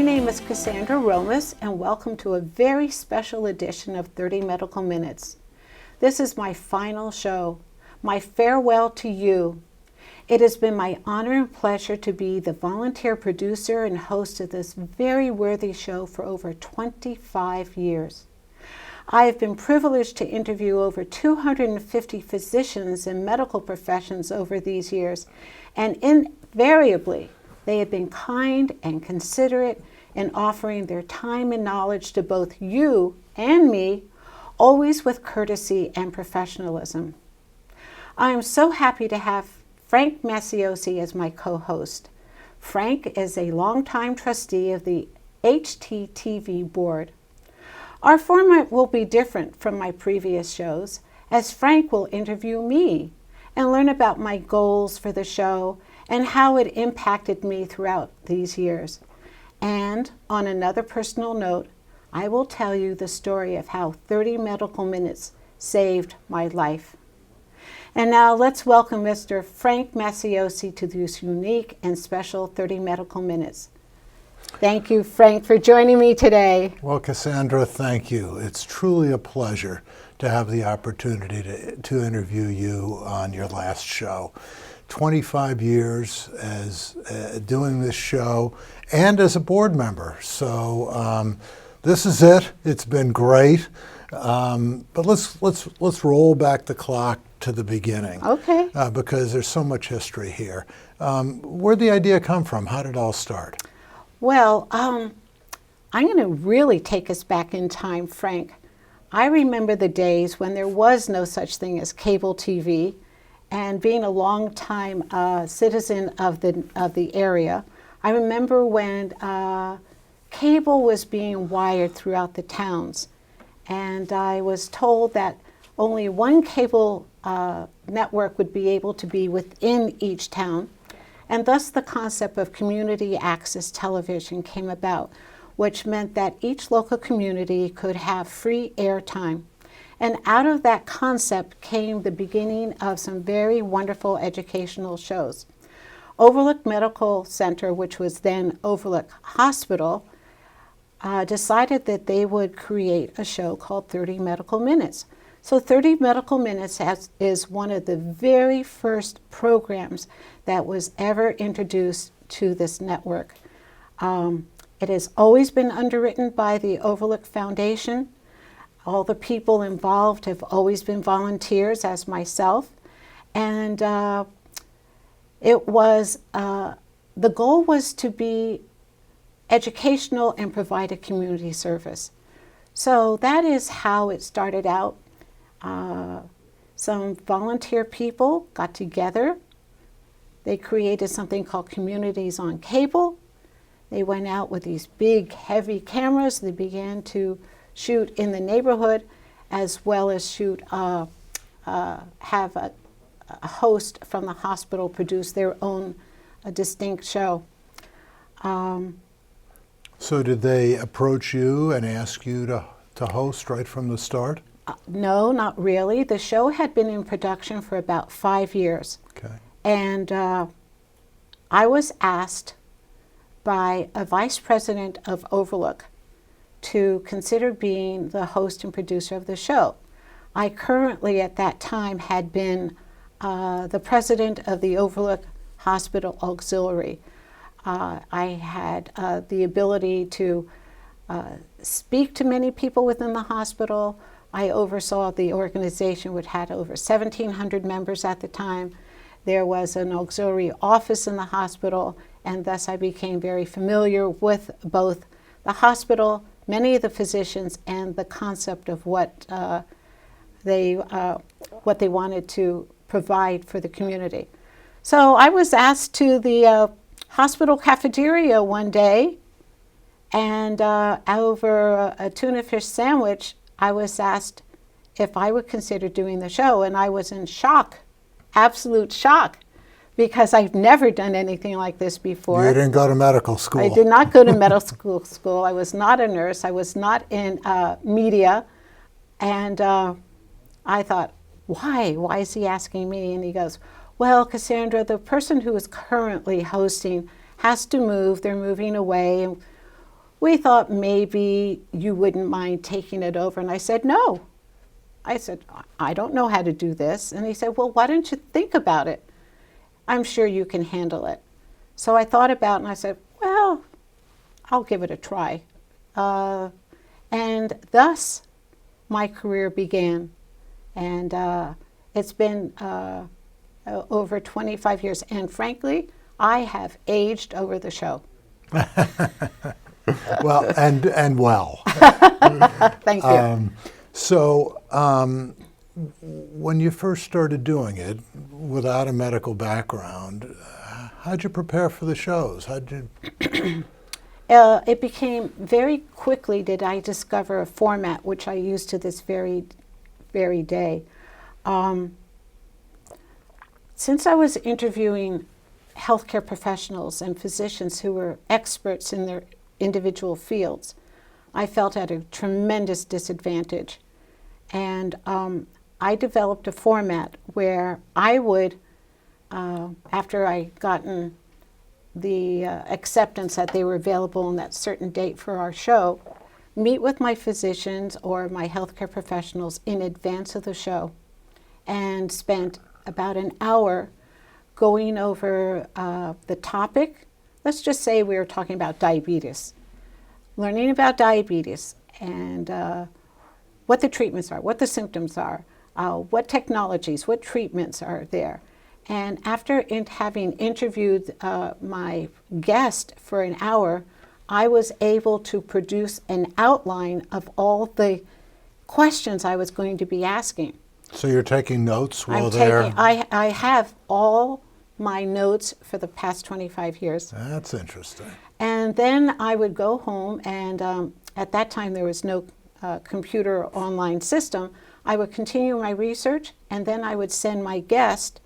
My name is Kassandra Romas, and welcome to a very special edition of 30 Medical Minutes. This is my final show, my farewell to you. It has been my honor and pleasure to be the volunteer producer and host of this very worthy show for over 25 years. I have been privileged to interview over 250 physicians and medical professions over these years, and invariably, they have been kind and considerate in offering their time and knowledge to both you and me, always with courtesy and professionalism. I am so happy to have Frank Masiosi as my co-host. Frank is a longtime trustee of the HTTV board. Our format will be different from my previous shows, as Frank will interview me and learn about my goals for the show and how it impacted me throughout these years. And on another personal note, I will tell you the story of how 30 Medical Minutes saved my life. And now let's welcome Mr. Frank Masiosi to this unique and special 30 Medical Minutes. Thank you, Frank, for joining me today. Well, Kassandra, thank you. It's truly a pleasure to have the opportunity to interview you on your last show. 25 years as doing this show and as a board member. So this is it. It's been great. But let's roll back the clock to the beginning. Okay. Because there's so much history here. Where'd the idea come from? How did it all start? Well, I'm going to really take us back in time, Frank. I remember the days when there was no such thing as cable TV, and being a long-time citizen of the area, I remember when cable was being wired throughout the towns, and I was told that only one cable network would be able to be within each town. And thus the concept of community access television came about, which meant that each local community could have free airtime. And out of that concept came the beginning of some very wonderful educational shows. Overlook Medical Center, which was then Overlook Hospital, decided that they would create a show called 30 Medical Minutes. So 30 Medical Minutes is one of the very first programs that was ever introduced to this network. It has always been underwritten by the Overlook Foundation. All the people involved have always been volunteers, as myself. And it was, the goal was to be educational and provide a community service. So that is how it started out. Some volunteer people got together. They created something called Communities on Cable. They went out with these big, heavy cameras. They began to shoot in the neighborhood, as well as have a host from the hospital produce their own distinct show. So did they approach you and ask you to host right from the start? No, not really. The show had been in production for about 5 years. Okay. And I was asked by a vice president of Overlook to consider being the host and producer of the show. I currently, at that time, had been the president of the Overlook Hospital Auxiliary. I had the ability to speak to many people within the hospital. I oversaw the organization, which had over 1,700 members at the time. There was an auxiliary office in the hospital, and thus I became very familiar with both the hospital, many of the physicians, and the concept of what they wanted to provide for the community. So I was asked to the hospital cafeteria one day, and over a tuna fish sandwich, I was asked if I would consider doing the show, and I was in shock, absolute shock, because I've never done anything like this before. You didn't go to medical school. I did not go to medical school. I was not a nurse. I was not in media. And I thought, why? Why is he asking me? And he goes, well, Kassandra, the person who is currently hosting has to move. They're moving away. And we thought maybe you wouldn't mind taking it over. And I said, no. I said, I don't know how to do this. And he said, well, why don't you think about it? I'm sure you can handle it. So I thought about it and I said, well, I'll give it a try. And thus my career began. And it's been over 25 years. And frankly, I have aged over the show. Well, and well. Thank you. So when you first started doing it without a medical background, how'd you prepare for the shows? How'd you? It became very quickly did I discover a format which I use to this very day. Since I was interviewing healthcare professionals and physicians who were experts in their individual fields, I felt at a tremendous disadvantage. And I developed a format where I would, after I gotten the acceptance that they were available on that certain date for our show, meet with my physicians or my healthcare professionals in advance of the show and spent about an hour going over the topic. Let's just say we were talking about diabetes, learning about diabetes and what the treatments are, what the symptoms are, what technologies, what treatments are there. And after having interviewed my guest for an hour, I was able to produce an outline of all the questions I was going to be asking. So you're taking notes while I have all my notes for the past 25 years. That's interesting. And then I would go home and at that time there was no computer online system. I would continue my research and then I would send my guest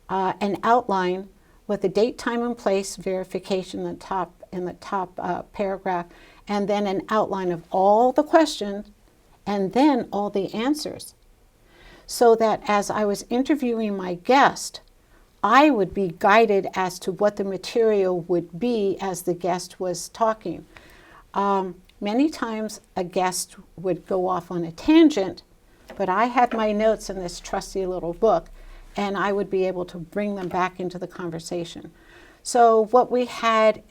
an outline with the date, time, and place verification in the top paragraph, and then an outline of all the questions and then all the answers. So that as I was interviewing my guest, I would be guided as to what the material would be as the guest was talking. Many times a guest would go off on a tangent, but I had my notes in this trusty little book, and I would be able to bring them back into the conversation. So what we had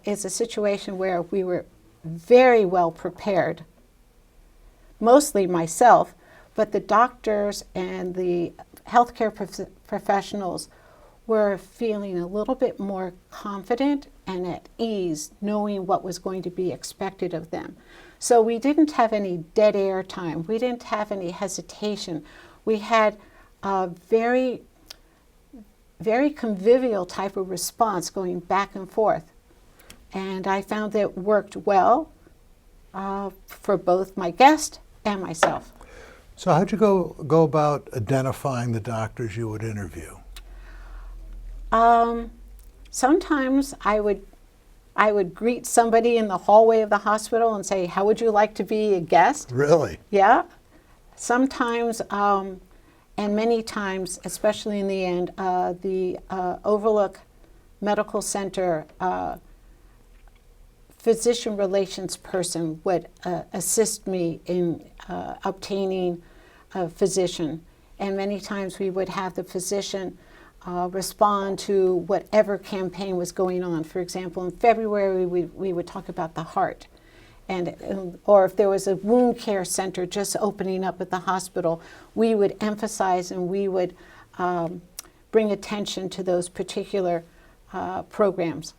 is a situation where we were very well prepared, mostly myself, but the doctors and the healthcare professionals were feeling a little bit more confident and at ease, knowing what was going to be expected of them. So we didn't have any dead air time. We didn't have any hesitation. We had a very, very convivial type of response going back and forth. And I found that it worked well for both my guest and myself. So how'd you go about identifying the doctors you would interview? Sometimes I would greet somebody in the hallway of the hospital and say, how would you like to be a guest? Really? Yeah. Sometimes, and many times, especially in the end, the Overlook Medical Center physician relations person would assist me in obtaining a physician. And many times we would have the physician respond to whatever campaign was going on. For example, in February, we would talk about the heart. Or if there was a wound care center just opening up at the hospital, we would emphasize and we would bring attention to those particular programs.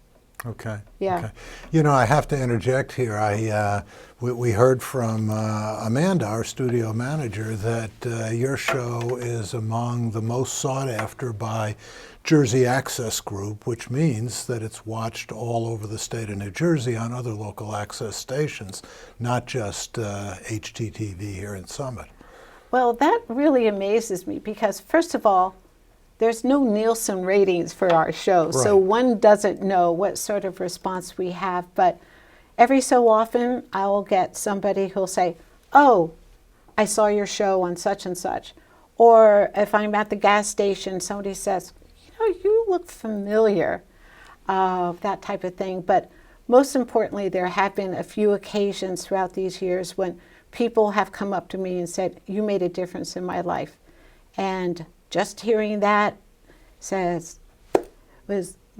Okay. Yeah. Okay. You know, I have to interject here. We heard from Amanda, our studio manager, that your show is among the most sought after by Jersey Access Group, which means that it's watched all over the state of New Jersey on other local access stations, not just HTTV here in Summit. Well, that really amazes me because, first of all, there's no Nielsen ratings for our show, Right. so one doesn't know what sort of response we have. But every so often, I'll get somebody who'll say, oh, I saw your show on such and such. Or if I'm at the gas station, somebody says, you know, you look familiar, that type of thing. But most importantly, there have been a few occasions throughout these years when people have come up to me and said, "You made a difference in my life." And just hearing that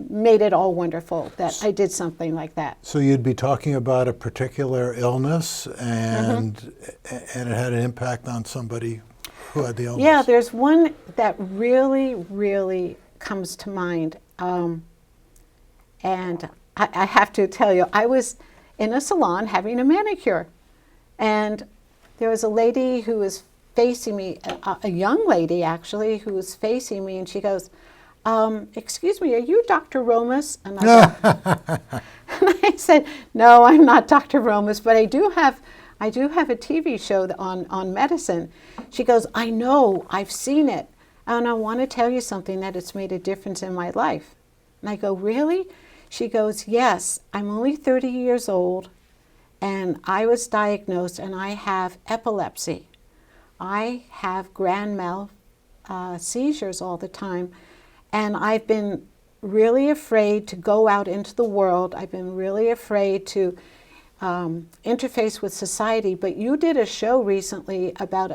made it all wonderful that I did something like that. So you'd be talking about a particular illness, and it had an impact on somebody who had the illness. Yeah, there's one that really, really comes to mind. And I have to tell you, I was in a salon having a manicure, and there was a lady who was facing me, a young lady actually, who was facing me, and she goes, "Excuse me, are you Dr. Romas?" And I said, "No, I'm not Dr. Romas, but I do have a TV show on medicine." She goes, "I know, I've seen it, and I want to tell you something, that it's made a difference in my life." And I go, "Really?" She goes, "Yes, I'm only 30 years old, and I was diagnosed, and I have epilepsy. I have grand mal seizures all the time, and I've been really afraid to go out into the world. I've been really afraid to interface with society. But you did a show recently about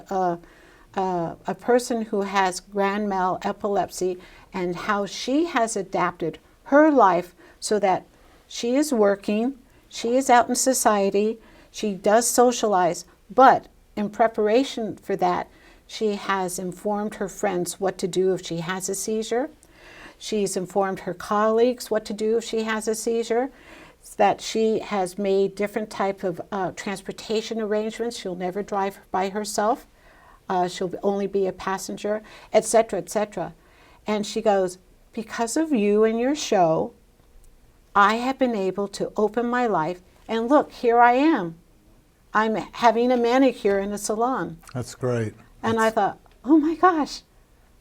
a person who has grand mal epilepsy and how she has adapted her life so that she is working, she is out in society, she does socialize, but in preparation for that, she has informed her friends what to do if she has a seizure. She's informed her colleagues what to do if she has a seizure, that she has made different type of transportation arrangements. She'll never drive by herself. She'll only be a passenger, etc., etc. And she goes, "Because of you and your show, I have been able to open my life, and look, here I am. I'm having a manicure in a salon." That's great. And I thought, oh my gosh,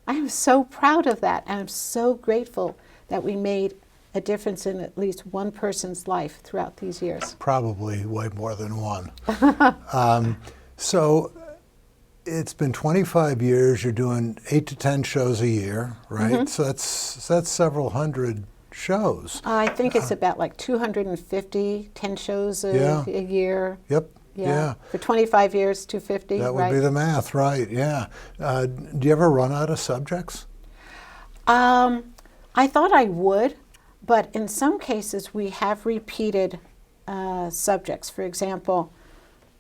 I am so proud of that. And I'm so grateful that we made a difference in at least one person's life throughout these years. Probably way more than one. So it's been 25 years. You're doing 8 to 10 shows a year, right? So that's several hundred shows. I think it's about like 250, 10 shows a year. Yep. Yeah. For 25 years, 250, That would right? be the math, right? Yeah. Do you ever run out of subjects? I thought I would, but in some cases we have repeated subjects. For example,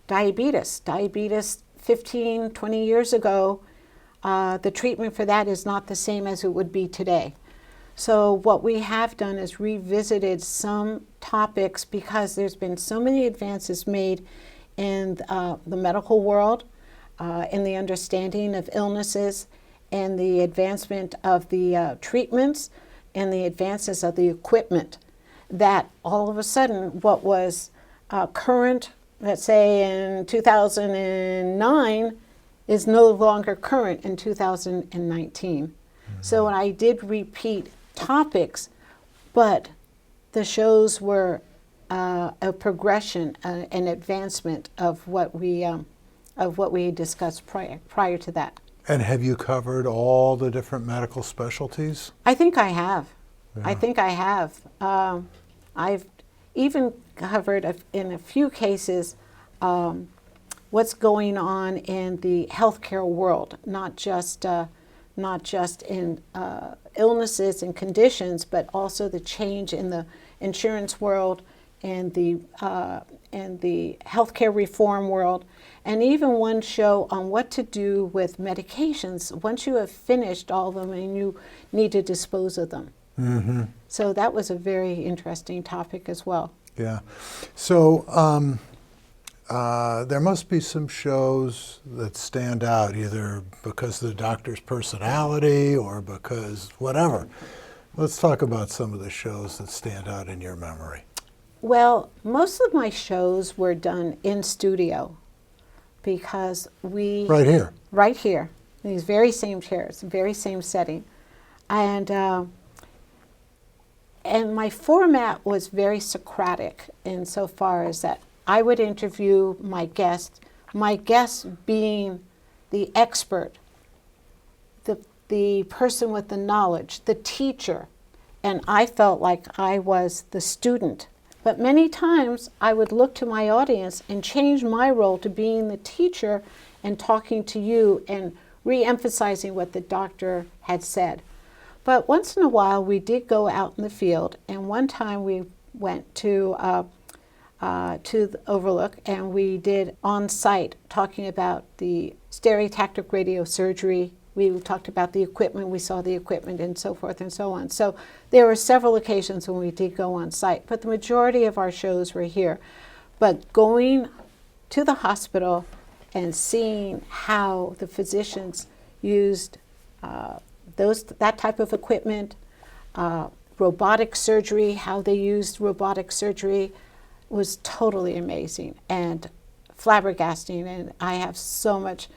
diabetes. Diabetes 15, 20 years ago, the treatment for that is not the same as it would be today. So what we have done is revisited some topics because there's been so many advances made in the medical world, in the understanding of illnesses, and the advancement of the treatments, and the advances of the equipment, that all of a sudden what was current, let's say in 2009, is no longer current in 2019. So I did repeat topics, but the shows were a progression, an advancement of what we discussed prior to that. And have you covered all the different medical specialties? I think I have. Yeah. I think I have. I've even covered in a few cases what's going on in the healthcare world, not just in illnesses and conditions, but also the change in the insurance world and the healthcare reform world, and even one show on what to do with medications once you have finished all of them and you need to dispose of them. Mm-hmm. So that was a very interesting topic as well. Yeah. So there must be some shows that stand out, either because of the doctor's personality or because whatever. Let's talk about some of the shows that stand out in your memory. Well, most of my shows were done in studio because we... Right here. Right here. These very same chairs, very same setting. And my format was very Socratic insofar as that I would interview my guest being the expert, the person with the knowledge, the teacher, and I felt like I was the student But many times I would look to my audience and change my role to being the teacher and talking to you and re-emphasizing what the doctor had said. But once in a while we did go out in the field, and one time we went to the Overlook, and we did on-site talking about the stereotactic radiosurgery. We talked about the equipment, we saw the equipment, and so forth and so on. So there were several occasions when we did go on site, but the majority of our shows were here. But going to the hospital and seeing how the physicians used that type of equipment, robotic surgery, how they used robotic surgery, was totally amazing and flabbergasting. And I have so much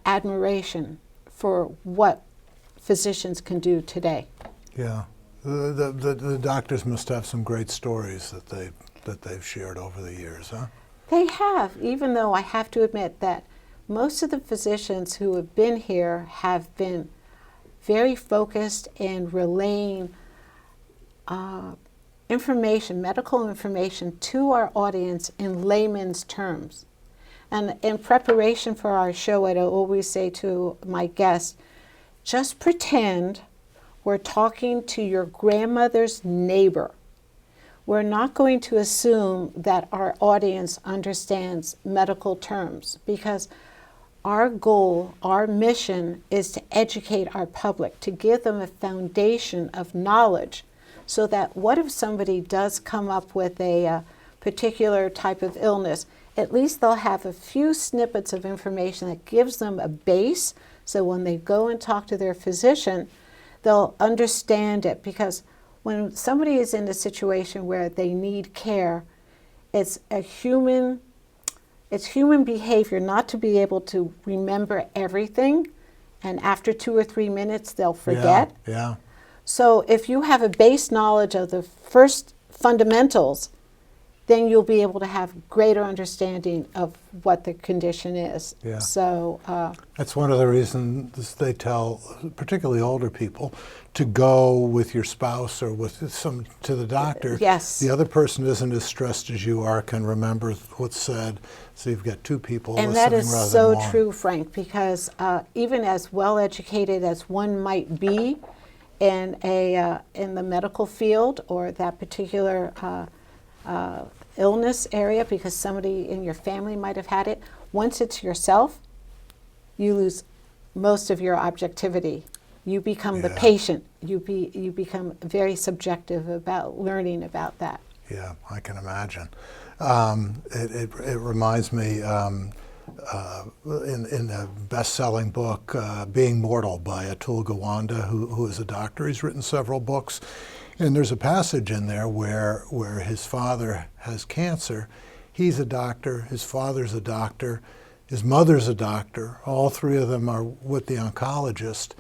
admiration for what physicians can do today. Yeah, the doctors must have some great stories that they've shared over the years, huh? They have, even though I have to admit that most of the physicians who have been here have been very focused in relaying information, medical information, to our audience in layman's terms. And in preparation for our show, I'd always say to my guests, just pretend we're talking to your grandmother's neighbor. We're not going to assume that our audience understands medical terms, because our goal, our mission is to educate our public, to give them a foundation of knowledge, so that what if somebody does come up with a particular type of illness, at least they'll have a few snippets of information that gives them a base, so when they go and talk to their physician, they'll understand it. Because when somebody is in a situation where they need care, it's human behavior not to be able to remember everything, and after 2 or 3 minutes they'll forget. Yeah. So if you have a base knowledge of the first fundamentals, then you'll be able to have greater understanding of what the condition is. Yeah. So that's one of the reasons they tell, particularly older people, to go with your spouse or with to the doctor. Yes. The other person isn't as stressed as you are, can remember what's said, so you've got 2 people and listening that is rather so than one. true, Frank, because even as well educated as one might be in the medical field or that particular illness area, because somebody in your family might have had it, once it's yourself, you lose most of your objectivity. You become the patient. You become very subjective about learning about that. Yeah, I can imagine. It reminds me, in the best-selling book, Being Mortal by Atul Gawande, who is a doctor. He's written several books. And there's a passage in there where his father has cancer. He's a doctor, his father's a doctor, his mother's a doctor. All 3 of them are with the oncologist.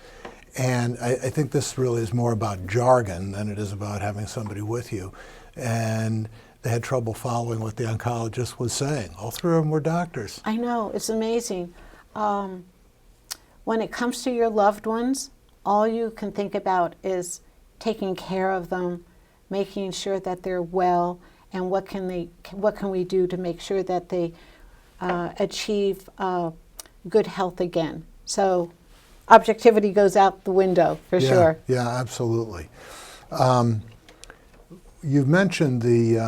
And I think this really is more about jargon than it is about having somebody with you. And they had trouble following what the oncologist was saying. All 3 of them were doctors. I know, it's amazing. When it comes to your loved ones, all you can think about is taking care of them, making sure that they're well, and what can we do to make sure that they achieve good health again. So objectivity goes out the window for sure. Yeah, absolutely. You've mentioned the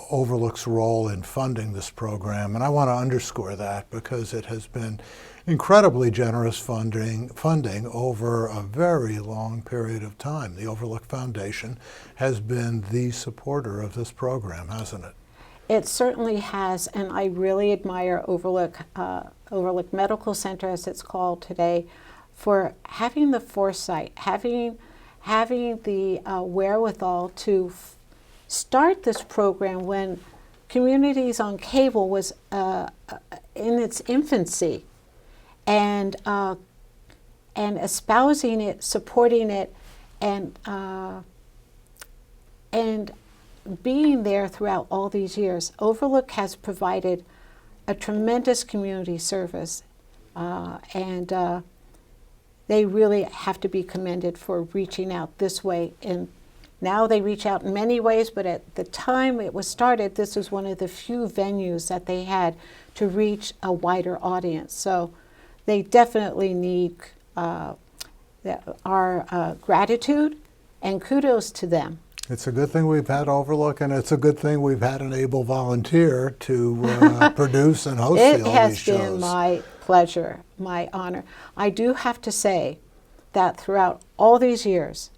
Overlook's role in funding this program, and I want to underscore that because it has been incredibly generous funding over a very long period of time. The Overlook Foundation has been the supporter of this program, hasn't it? It certainly has, and I really admire Overlook Medical Center, as it's called today, for having the foresight, having the wherewithal to start this program when Communities on Cable was in its infancy. And espousing it, supporting it, and being there throughout all these years. Overlook has provided a tremendous community service, and they really have to be commended for reaching out this way and Now they reach out in many ways, but at the time it was started, this was one of the few venues that they had to reach a wider audience. So they definitely need our gratitude and kudos to them. It's a good thing we've had Overlook, and it's a good thing we've had an able volunteer to produce and host all these shows. It has been my pleasure, my honor. I do have to say that throughout all these years,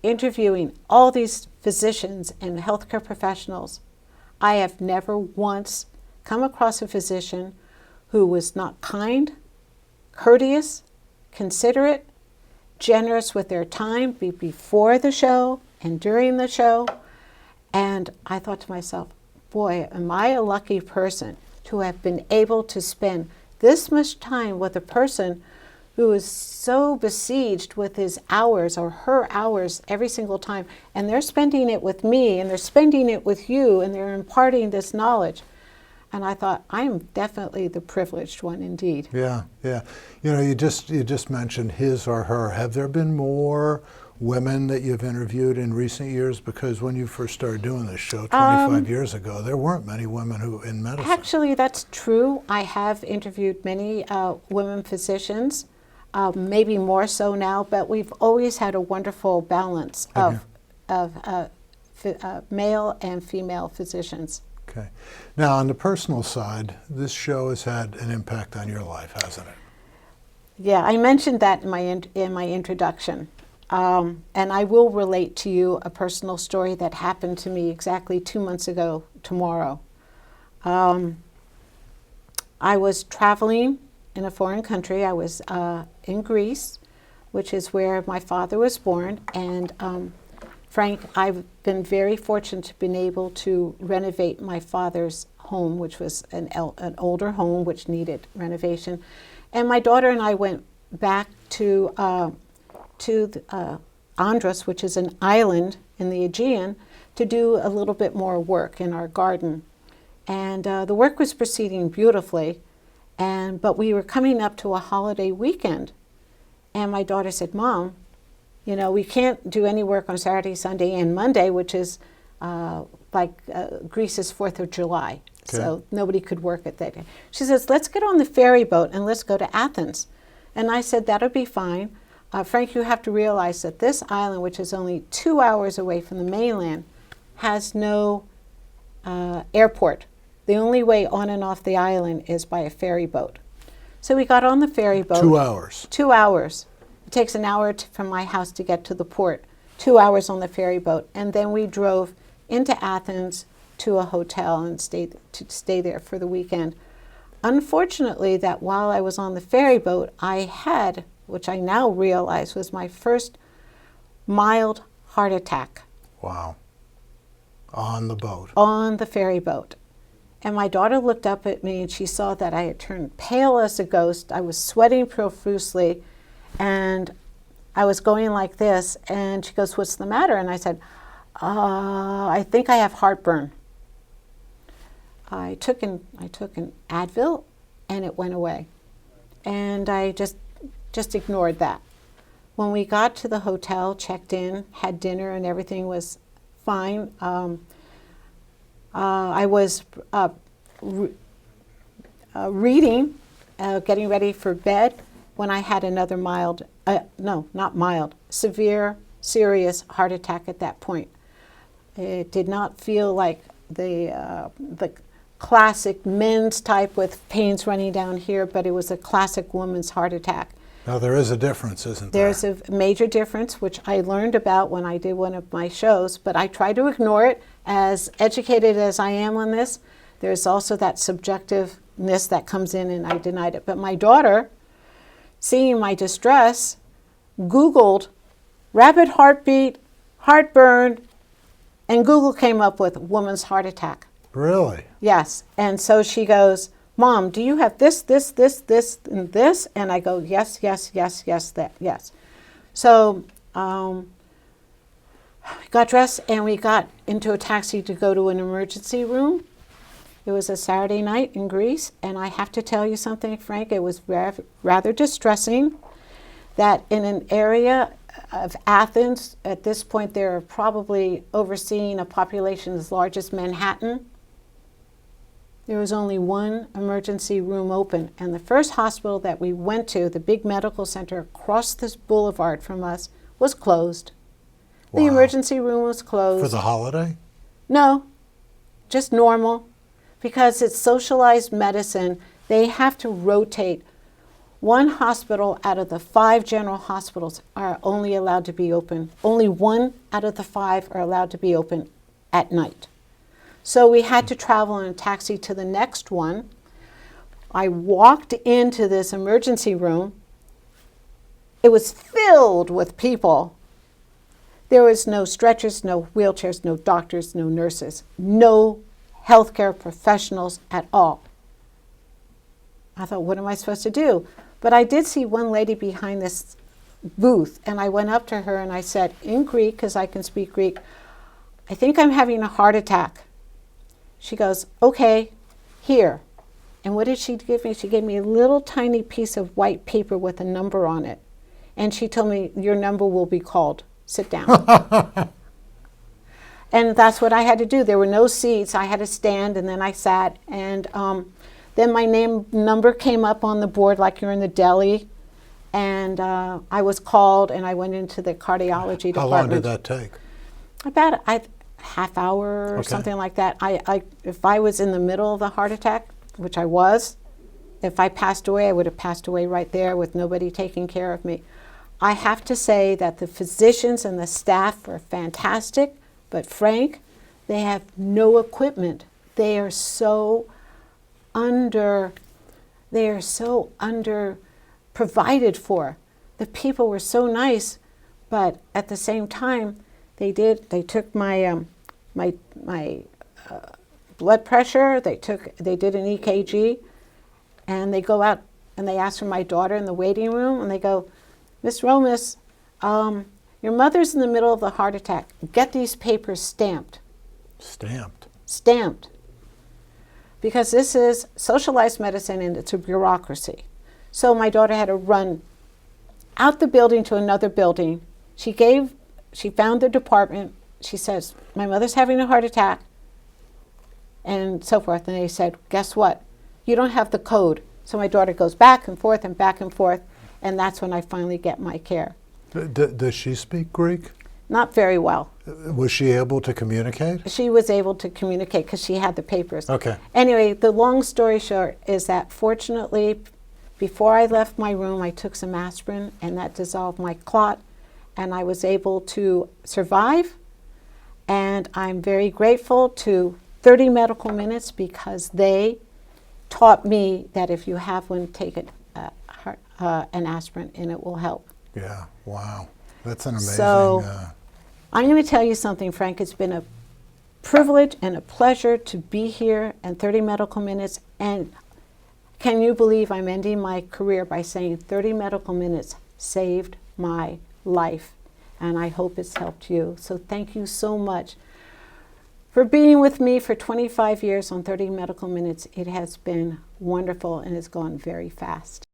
interviewing all these physicians and healthcare professionals, I have never once come across a physician who was not kind, courteous, considerate, generous with their time before the show and during the show. And I thought to myself, boy, am I a lucky person to have been able to spend this much time with a person who is so besieged with his hours or her hours every single time. And they're spending it with me, and they're spending it with you, and they're imparting this knowledge. And I thought, I'm definitely the privileged one indeed. Yeah, yeah. You know, you just mentioned his or her. Have there been more women that you've interviewed in recent years? Because when you first started doing this show 25 years ago, there weren't many women who in medicine. Actually, that's true. I have interviewed many women physicians, maybe more so now, but we've always had a wonderful balance of male and female physicians. Okay. Now, on the personal side, this show has had an impact on your life, hasn't it? Yeah, I mentioned that in my introduction. And I will relate to you a personal story that happened to me exactly 2 months ago tomorrow. I was traveling in a foreign country. I was in Greece, which is where my father was born. And Frank, I've been very fortunate to been able to renovate my father's home, which was an older home which needed renovation. And my daughter and I went back to Andros, which is an island in the Aegean, to do a little bit more work in our garden. And the work was proceeding beautifully, but we were coming up to a holiday weekend. And my daughter said, Mom, you know, we can't do any work on Saturday, Sunday, and Monday, which is Greece's 4th of July. Okay. So nobody could work at that day. She says, let's get on the ferry boat and let's go to Athens. And I said, that'll be fine. Frank, you have to realize that this island, which is only 2 hours away from the mainland, has no airport. The only way on and off the island is by a ferry boat. So we got on the ferry boat. 2 hours. 2 hours. It takes an hour from my house to get to the port. 2 hours on the ferry boat. And then we drove into Athens to a hotel and stay there for the weekend. Unfortunately, that while I was on the ferry boat, I had, which I now realize was my first mild heart attack. Wow. On the boat. On the ferry boat. And my daughter looked up at me and she saw that I had turned pale as a ghost. I was sweating profusely and I was going like this. And she goes, what's the matter? And I said, I think I have heartburn. I took an Advil and it went away. And I just ignored that. When we got to the hotel, checked in, had dinner, and everything was fine, I was reading, getting ready for bed, when I had another severe, serious heart attack at that point. It did not feel like the classic men's type with pains running down here, but it was a classic woman's heart attack. Now, there is a difference, isn't there? There's a major difference, which I learned about when I did one of my shows, but I try to ignore it. As educated as I am on this, there's also that subjectiveness that comes in, and I denied it. But my daughter, seeing my distress, Googled rapid heartbeat, heartburn, and Google came up with woman's heart attack. Really? Yes. And so she goes, Mom, do you have this, and this? And I go, yes, yes. So we got dressed and we got into a taxi to go to an emergency room. It was a Saturday night in Greece, and I have to tell you something, Frank, it was rather distressing that in an area of Athens. At this point, they're probably overseeing a population as large as Manhattan. There was only one emergency room open, and the first hospital that we went to, the big medical center across this boulevard from us, was closed. Wow. The emergency room was closed. For the holiday? No, just normal. Because it's socialized medicine, they have to rotate. One hospital out of the 5 general hospitals are only allowed to be open. Only 1 out of the 5 are allowed to be open at night. So we had to travel in a taxi to the next one. I walked into this emergency room. It was filled with people. There was no stretchers, no wheelchairs, no doctors, no nurses, no healthcare professionals at all. I thought, what am I supposed to do? But I did see one lady behind this booth, and I went up to her and I said, in Greek, because I can speak Greek, I think I'm having a heart attack. She goes, okay, here. And what did she give me? She gave me a little tiny piece of white paper with a number on it. And she told me, your number will be called. Sit down. And that's what I had to do. There were no seats. I had to stand, and then I sat. And then my number came up on the board like you're in the deli. And I was called, and I went into the cardiology department. How long did that take? About a half hour or something like that. If I was in the middle of the heart attack, which I was, if I passed away, I would have passed away right there with nobody taking care of me. I have to say that the physicians and the staff were fantastic, but Frank, they have no equipment. They are so under provided for. The people were so nice, but at the same time, they took my blood pressure. They did an EKG, and they go out and they ask for my daughter in the waiting room, and they go, Miss Romas, your mother's in the middle of the heart attack. Get these papers stamped. Stamped? Stamped. Because this is socialized medicine and it's a bureaucracy. So my daughter had to run out the building to another building. She found the department. She says, my mother's having a heart attack, and so forth. And they said, guess what? You don't have the code. So my daughter goes back and forth, and that's when I finally get my care. Does she speak Greek? Not very well. Was she able to communicate? She was able to communicate because she had the papers. Okay. Anyway, the long story short is that fortunately, before I left my room, I took some aspirin, and that dissolved my clot, and I was able to survive. And I'm very grateful to 30 Medical Minutes because they taught me that if you have one, take an aspirin and it will help. Yeah, wow. That's an amazing... So I'm going to tell you something, Frank. It's been a privilege and a pleasure to be here and 30 Medical Minutes. And can you believe I'm ending my career by saying 30 Medical Minutes saved my life? And I hope it's helped you. So thank you so much for being with me for 25 years on 30 Medical Minutes. It has been wonderful and it's gone very fast.